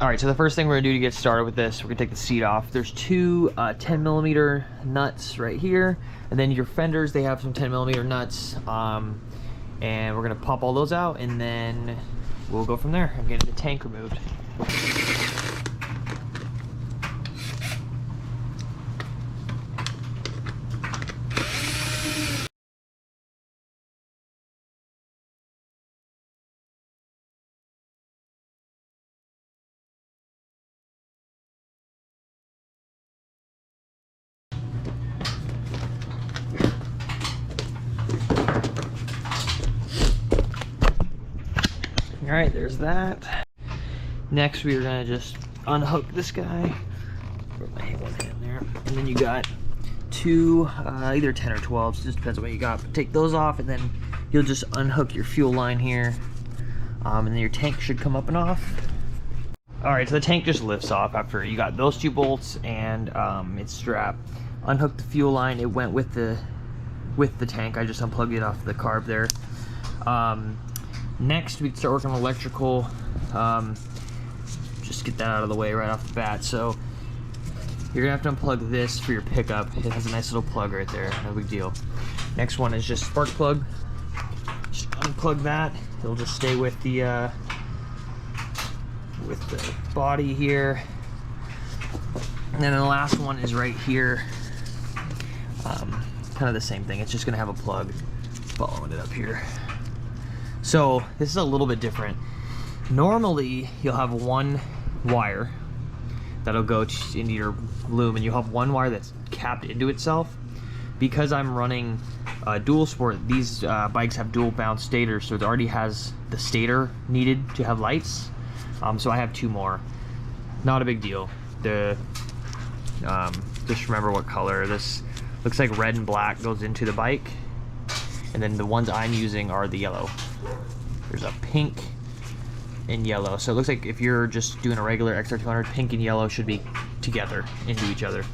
All right, so the first thing we're gonna do to get started with this, we're gonna take the seat off. There's two 10mm nuts right here, and then your fenders, they have some 10mm nuts, and we're gonna pop all those out, and then we'll go from there and get the tank removed. All right, there's that. Next, we are gonna just unhook this guy. Put my one hand there, and then you got two, either 10 or 12, so just depends on what you got. But take those off, and then you'll just unhook your fuel line here, and then your tank should come up and off. All right, so the tank just lifts off after you got those two bolts and its strap. Unhook the fuel line. It went with the tank. I just unplugged it off the carb there. Next, we can start working on electrical. Just get that out of the way right off the bat. So you're gonna have to unplug this for your pickup. It has a nice little plug right there, no big deal. Next one is just spark plug. Just unplug that. It'll just stay with the body here. And then the last one is right here. Kind of the same thing. It's just gonna have a plug following it up here. So this is a little bit different. Normally you'll have one wire that'll go into your loom, and you'll have one wire that's capped into itself. Because I'm running dual sport, these bikes have dual bound stators, so it already has the stator needed to have lights. So I have two more. Not a big deal. Just remember what color. This looks like red and black goes into the bike, and then the ones I'm using are the yellow. There's a pink and yellow, so it looks like if you're just doing a regular XR200, pink and yellow should be together into each other.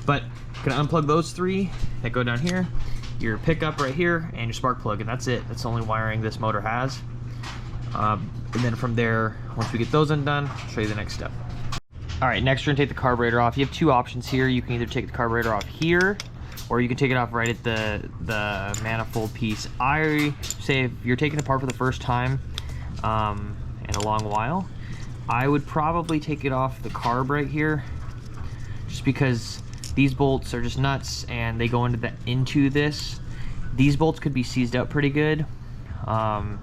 But gonna unplug those three that go down here, your pickup right here, and your spark plug, and that's it. That's the only wiring this motor has. And then from there, once we get those undone, I'll show you the next step. All right, next we're gonna take the carburetor off. You have two options here. You can either take the carburetor off here, or you can take it off right at the manifold piece. I say if you're taking it apart for the first time in a long while, I would probably take it off the carb right here, just because these bolts are just nuts and they go into this. These bolts could be seized up pretty good. And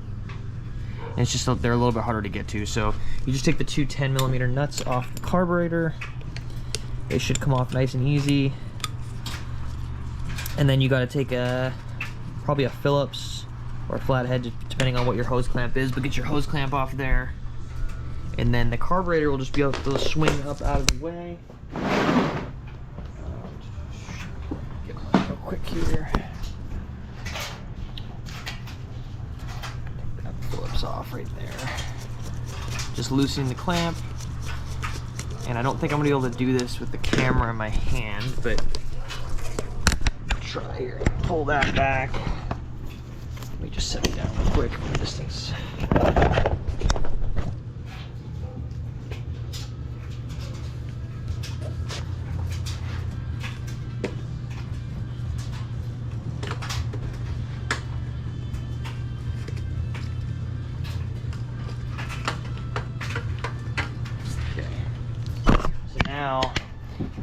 it's just they're a little bit harder to get to. So you just take the two 10mm nuts off the carburetor. They should come off nice and easy. And then you got to take probably a Phillips or a flathead, depending on what your hose clamp is, but get your hose clamp off there. And then the carburetor will just be able to swing up out of the way. Get real quick here. Take that Phillips off right there. Just loosening the clamp. And I don't think I'm gonna be able to do this with the camera in my hand, but try here. Pull that back. Let me just set it down real quick from a distance. Okay. So now,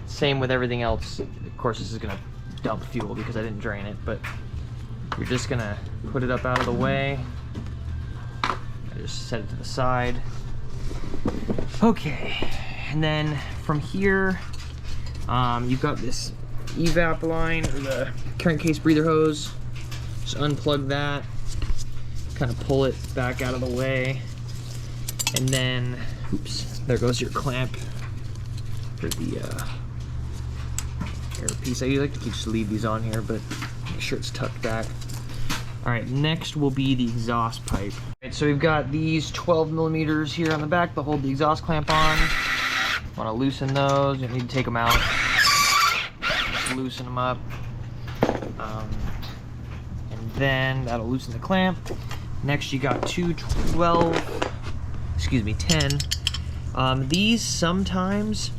same with everything else. Of course, this is gonna dump fuel because I didn't drain it, but you're just gonna put it up out of the way. I just set it to the side. Okay, and then from here, you've got this evap line, or the crankcase breather hose. Just unplug that, kind of pull it back out of the way, and then, oops, there goes your clamp for the air piece. I like to just leave these on here, but make sure it's tucked back. All right, next will be the exhaust pipe. All right, so we've got these 12mm here on the back to hold the exhaust clamp on. Want to loosen those, you need to take them out. Just loosen them up. And then that'll loosen the clamp. Next you got two 10 These sometimes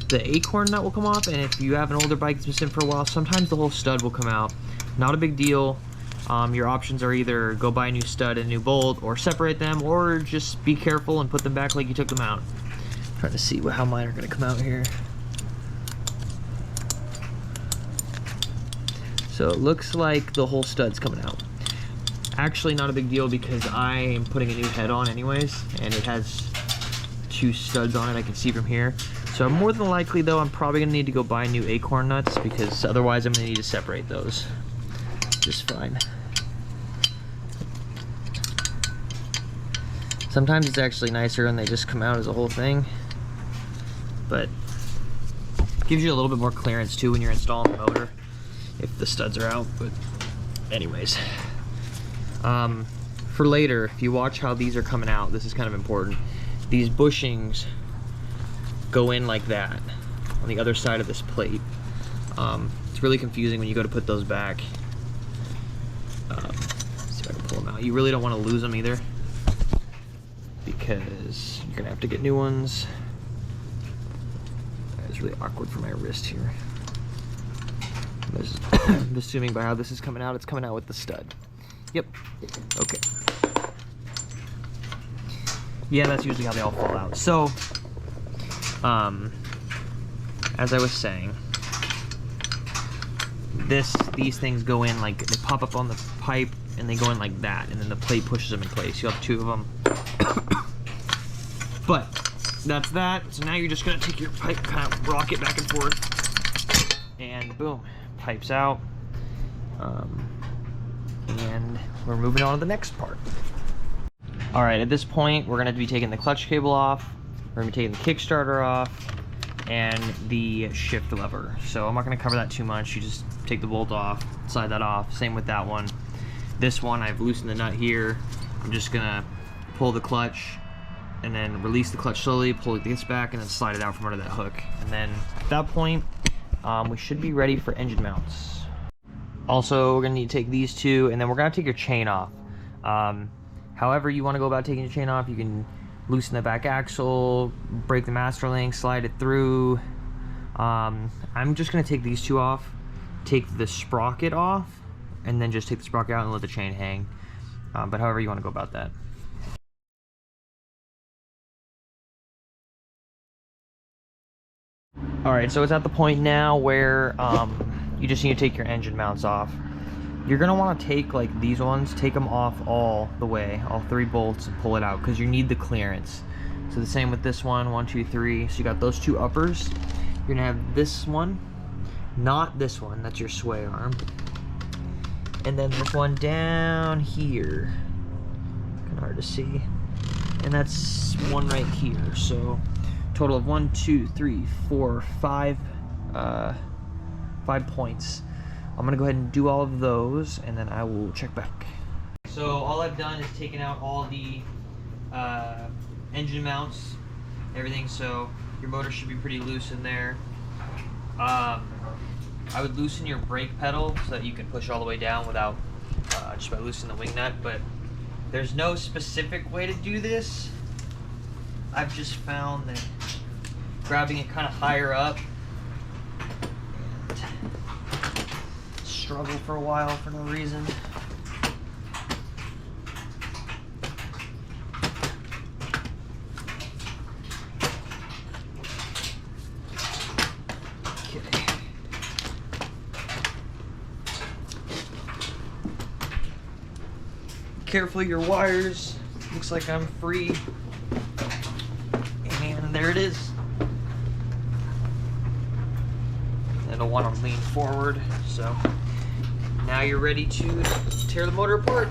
the acorn nut will come off, and if you have an older bike that's been sitting for a while, sometimes the whole stud will come out. Not a big deal. Your options are either go buy a new stud and a new bolt, or separate them, or just be careful and put them back like you took them out. I'm trying to see how mine are going to come out here. So it looks like the whole stud's coming out. Actually, not a big deal because I am putting a new head on anyways, and it has 2 studs on it I can see from here. So more than likely though, I'm probably gonna need to go buy new acorn nuts, because otherwise I'm gonna need to separate those. Just fine. Sometimes it's actually nicer and they just come out as a whole thing, but gives you a little bit more clearance too when you're installing the motor if the studs are out. But anyways, for later, if you watch how these are coming out, this is kind of important. These bushings go in like that on the other side of this plate. It's really confusing when you go to put those back. Let's see if I can pull them out. You really don't want to lose them either, because you're gonna have to get new ones. It's really awkward for my wrist here. I'm assuming by how this is coming out, it's coming out with the stud. Yep. Okay. Yeah, that's usually how they all fall out. So, as I was saying, these things go in like, they pop up on the pipe and they go in like that, and then the plate pushes them in place. You have 2 of them. But that's that. So now you're just gonna take your pipe, kind of rock it back and forth, and boom, pipes out. And we're moving on to the next part. All right, at this point, we're gonna be taking the clutch cable off, we're gonna be taking the Kickstarter off, and the shift lever. So I'm not gonna cover that too much. You just take the bolt off, slide that off. Same with that one. This one, I've loosened the nut here. I'm just gonna pull the clutch, and then release the clutch slowly, pull this back, and then slide it out from under that hook. And then at that point, we should be ready for engine mounts. Also, we're gonna need to take these 2, and then we're gonna take your chain off. However you want to go about taking your chain off, you can loosen the back axle, break the master link, slide it through. I'm just gonna take these 2 off, take the sprocket off, and then just take the sprocket out and let the chain hang. But however you want to go about that. Alright, so it's at the point now where you just need to take your engine mounts off. You're going to want to take, like these ones, take them off all the way, all 3 bolts, and pull it out, because you need the clearance. So the same with this one, 1, 2, 3. So you got those 2 uppers. You're going to have this one, not this one, that's your sway arm. And then this one down here. Kind of hard to see. And that's one right here. So total of 1, 2, 3, 4, 5 points. I'm gonna go ahead and do all of those, and then I will check back. So all I've done is taken out all the engine mounts, everything, so your motor should be pretty loose in there. I would loosen your brake pedal so that you can push all the way down without just by loosening the wing nut, but there's no specific way to do this. I've just found that grabbing it kind of higher up, struggle for a while for no reason. Okay. Careful your wires. Looks like I'm free. And there it is. I don't want to lean forward, so now you're ready to tear the motor apart.